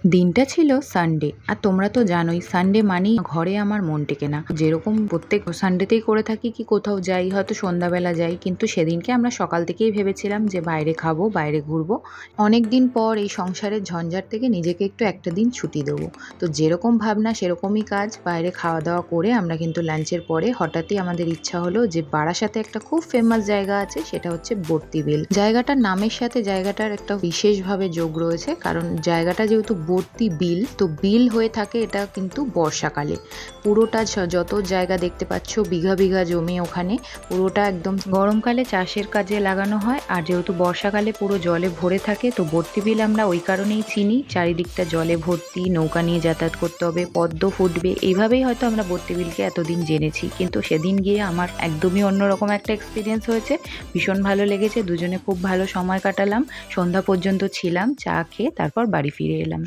দিনটা ছিল সানডে। আর তোমরা তো জানোই সানডে মানেই ঘরে আমার মন টেকে না। যেরকম প্রত্যেক সানডেতেই করে থাকি কি কোথাও যাই, হয়তো সন্ধ্যাবেলা যাই, কিন্তু সেদিনকে আমরা সকাল থেকেই ভেবেছিলাম যে বাইরে খাবো, বাইরে ঘুরবো। অনেকদিন পর এই সংসারের ঝঞ্ঝাট থেকে নিজেকে একটু একটা দিন ছুটি দেবো। তো যেরকম ভাবনা সেরকমই কাজ। বাইরে খাওয়া দাওয়া করে আমরা কিন্তু লাঞ্চের পরে হঠাৎই আমাদের ইচ্ছা হলো যে বারাসাতে একটা খুব ফেমাস জায়গা আছে, সেটা হচ্ছে বর্তি বিল। জায়গাটার নামের সাথে জায়গাটার একটা বিশেষভাবে যোগ রয়েছে, কারণ জায়গাটা যেহেতু বর্তি বিল, তো বিল হয়ে থাকে এটা কিন্তু বর্ষাকালে। পুরোটা যত জায়গা দেখতে পাচ্ছ বিঘা বিঘা জমি, ওখানে পুরোটা একদম গরমকালে চাষের কাজে লাগানো হয়, আর যেহেতু বর্ষাকালে পুরো জলে ভরে থাকে, তো বর্তি বিল আমরা ওই কারণেই চিনি। চারিদিকটা জলে ভর্তি, নৌকা নিয়ে যাতায়াত করতে হবে, পদ্ম ফুটবে, এইভাবেই হয়তো আমরা বর্তি বিলকে এতদিন জেনেছি। কিন্তু সেদিন গিয়ে আমার একদমই অন্যরকম একটা এক্সপিরিয়েন্স হয়েছে। ভীষণ ভালো লেগেছে, দুজনে খুব ভালো সময় কাটালাম, সন্ধ্যা পর্যন্ত ছিলাম, চা খেয়ে তারপর বাড়ি ফিরে এলাম।